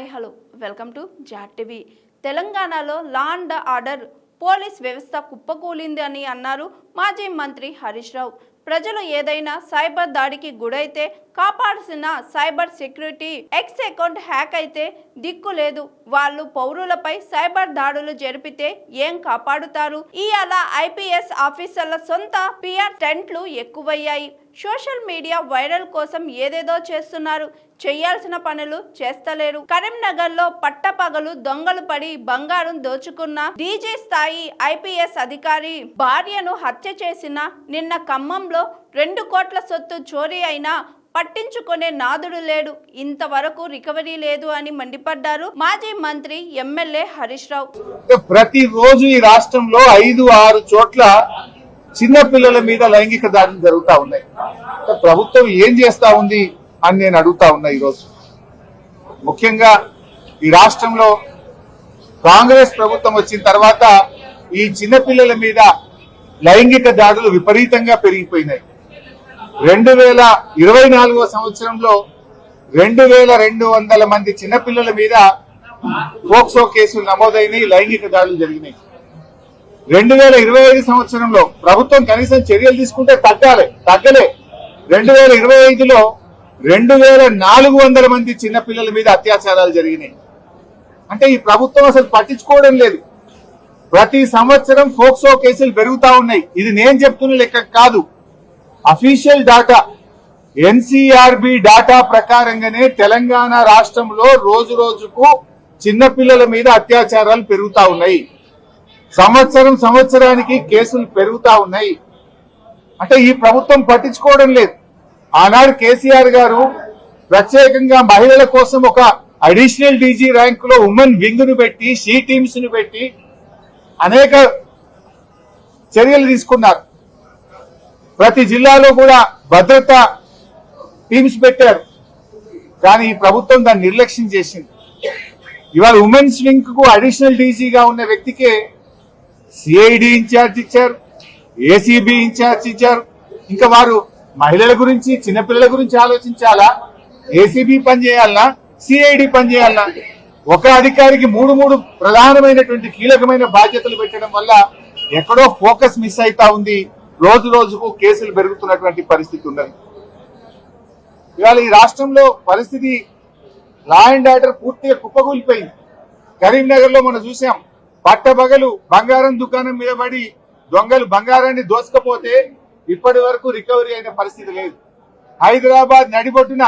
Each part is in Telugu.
Hi hello welcome to Jaat TV. తెలంగాణలో లా అండ్ ఆర్డర్ పోలీస్ వ్యవస్థ కుప్పకూలింది అని అన్నారు మాజీ మంత్రి హరీష్ రావు. ప్రజలు ఏదైనా సైబర్ దాడికి గురైతే కాపాడాల్సిన cyber security X account hack అయితే దిక్కు లేదు. వాళ్ళు పౌరులపై సైబర్ దాడులు జరిపితే ఏం కాపాడుతారు? ఇవాళ ఐపీఎస్ ఆఫీసర్ల సొంత పిఆర్ స్టంట్లు ఎక్కువయ్యాయి. సోషల్ మీడియా వైరల్ కోసం ఏదేదో చేస్తున్నారు, చేయాల్సిన పనులు చేస్తలేరు. కరీంనగర్ లో పట్టపగలు దొంగలు పడి బంగారం దోచుకున్న డీజీ స్థాయి ఐపీఎస్ అధికారి భార్యను హత్య చేసిన నిన్న ఖమ్మంలో 2 కోట్ల సొత్తు చోరీ అయినా పట్టించుకునే నాదుడు లేడు, ఇంతవరకు రికవరీ లేదు అని మండిపడ్డారు మాజీ మంత్రి ఎమ్మెల్యే హరీష్ రావు. ప్రతి రోజు ఈ రాష్ట్రంలో 5-6 చోట్ల చిన్న పిల్లల మీద లైంగిక దాడులు జరుగుతా ఉన్నాయి. ప్రభుత్వం ఏం చేస్తా ఉంది అని నేను అడుగుతా ఉన్నా. ఈరోజు ముఖ్యంగా ఈ రాష్ట్రంలో కాంగ్రెస్ ప్రభుత్వం వచ్చిన తర్వాత ఈ చిన్నపిల్లల మీద లైంగిక దాడులు విపరీతంగా పెరిగిపోయినాయి. 2024 సంవత్సరంలో 2200 మంది చిన్నపిల్లల మీద పోక్సో కేసులు నమోదైనాయి, లైంగిక దాడులు జరిగినాయి. 2025 సంవత్సరంలో ప్రభుత్వం కనీసం చర్యలు తీసుకుంటే తగ్గలే. 2025లో 2400 మంది చిన్నపిల్లల మీద అత్యాచారాలు జరిగినాయి. అంటే ఈ ప్రభుత్వం అసలు పట్టించుకోవడం లేదు. ప్రతి సంవత్సరం పోక్సో కేసులు పెరుగుతా ఉన్నాయి. ఇది నేను చెప్తున్న లెక్క కాదు, అఫీషియల్ డాటా. ఎన్సీఆర్బీ డాటా ప్రకారంగానే తెలంగాణ రాష్ట్రంలో రోజు రోజుకు చిన్నపిల్లల మీద అత్యాచారాలు పెరుగుతా ఉన్నాయి. సంవత్సరానికి కేసులు పెరుగుతా ఉన్నాయి. అంటే ఈ ప్రభుత్వం పట్టించుకోవడం లేదు. ఆనాడు కేసీఆర్ గారు ప్రత్యేకంగా మహిళల కోసం ఒక అడిషనల్ డీజీ ర్యాంకులో ఉమెన్ వింగ్ ను పెట్టి, షీ టీమ్స్ ను పెట్టి అనేక చర్యలు తీసుకున్నారు. ప్రతి జిల్లాలో కూడా భద్రతా టీమ్స్ పెట్టారు. కానీ ఈ ప్రభుత్వం దాన్ని నిర్లక్ష్యం చేసింది. ఇవాళ ఉమెన్స్ వింగ్ కు అడిషనల్ డీజీగా ఉన్న వ్యక్తికే సిఐడి ఇన్ఛార్జ్ ఇచ్చారు, ఏసీబీ ఇన్ఛార్జ్ ఇచ్చారు. ఇంకా వారు మహిళల గురించి, చిన్నపిల్లల గురించి ఆలోచించాలా? ఏసీబీ పనిచేయాలనా, సిఐడి పనిచేయాలనా? ఒక అధికారికి 3 ప్రధానమైనటువంటి కీలకమైన బాధ్యతలు పెట్టడం వల్ల ఎక్కడో ఫోకస్ మిస్ అవుతా ఉంది. రోజు రోజుకు కేసులు పెరుగుతున్నటువంటి పరిస్థితి ఉన్నది. ఇవాళ ఈ రాష్ట్రంలో పరిస్థితి లా అండ్ ఆర్డర్ పూర్తిగా కుప్పకూలిపోయింది. కరీంనగర్ లో మనం చూసాం, పట్టపగలు బంగారం దుకాణం మీద పడి దొంగలు బంగారాన్ని దోసుకపోతే ఇప్పటి వరకు రికవరీ అయిన పరిస్థితి లేదు. హైదరాబాద్ నడిబొట్టున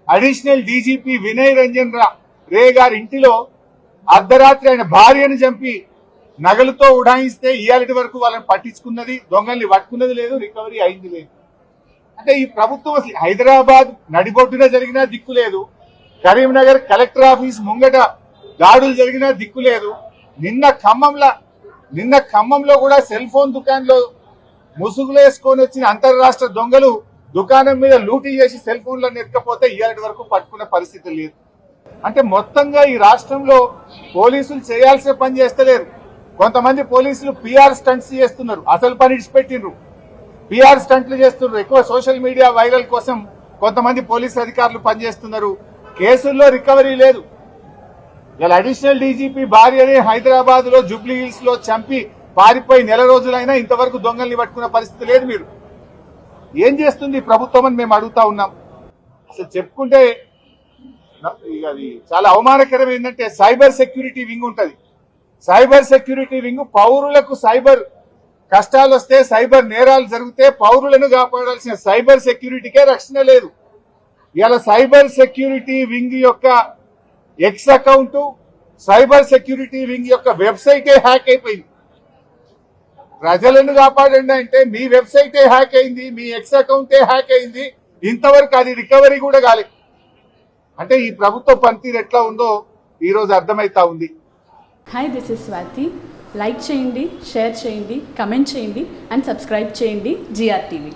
అడిషనల్ డీజీపీ వినయ్ రంజన్ రే గారి ఇంటిలో అర్ధరాత్రి ఆయన భార్యను చంపి నగలతో ఉడాయిస్తే ఇయాలటి వరకు వాళ్ళని పట్టించుకున్నది, దొంగల్ని పట్టుకున్నది లేదు, రికవరీ అయింది లేదు. అంటే ఈ ప్రభుత్వం అసలు హైదరాబాద్ నడిబొట్టున జరిగినా దిక్కు లేదు, కరీంనగర్ కలెక్టర్ ఆఫీస్ ముంగట దాడులు జరిగినా దిక్కు లేదు. నిన్న ఖమ్మంలో కూడా సెల్ ఫోన్ దుకాణంలో ముసుగులు వేసుకొని వచ్చిన అంతర్రాష్ట్ర దొంగలు దుకాణం మీద లూటీ చేసి సెల్ ఫోన్లను ఎత్తుకపోతే ఇయాలటి వరకు పట్టుకునే పరిస్థితి లేదు. అంటే మొత్తంగా ఈ రాష్ట్రంలో పోలీసులు చేయాల్సిన పని చేస్తలేరు. కొంతమంది పోలీసులు పిఆర్ స్టంట్స్ చేస్తున్నారు, అసలు పని ఇడిచిపెట్టిండ్రు, పిఆర్ స్టంట్లు చేస్తున్నారు. ఎక్కువ సోషల్ మీడియా వైరల్ కోసం కొంతమంది పోలీసు అధికారులు పనిచేస్తున్నారు. కేసుల్లో రికవరీ లేదు. ఇలా అడిషనల్ డీజీపీ భార్యని హైదరాబాద్ లో జూబ్లీ హిల్స్ లో చంపి పారిపోయి నెల రోజులైనా ఇంతవరకు దొంగల్ని పట్టుకున్న పరిస్థితి లేదు. మీరు ఏం చేస్తుంది ప్రభుత్వం అని మేము అడుగుతా ఉన్నాం. అసలు చెప్పుకుంటే అది చాలా అవమానకరం. ఏంటంటే సైబర్ సెక్యూరిటీ వింగ్ ఉంటది. సైబర్ సెక్యూరిటీ వింగ్ పౌరులకు సైబర్ కష్టాలు వస్తే, సైబర్ నేరాలు జరిగితే పౌరులను కాపాడాల్సిన సైబర్ సెక్యూరిటీకే రక్షణ లేదు. ఇవాళ సైబర్ సెక్యూరిటీ వింగ్ యొక్క X account, cyber security wing యొక్క వెబ్సైటే హ్యాక్ అయిపోయింది. ప్రజలను కాపాడండి అంటే మీ వెబ్సైటే హ్యాక్ అయింది, మీ ఎక్స్ అకౌంటే హ్యాక్ అయింది, ఇంతవరకు అది రికవరీ కూడా కాలేదు. అంటే ఈ ప్రభుత్వ పనితీరు ఎట్లా ఉందో ఈరోజు అర్థమైతా ఉంది. Hi, this is Swathi. Like చేయండి, షేర్ చేయండి, కమెంట్ చేయండి అండ్ సబ్స్క్రైబ్ చేయండి GR TV.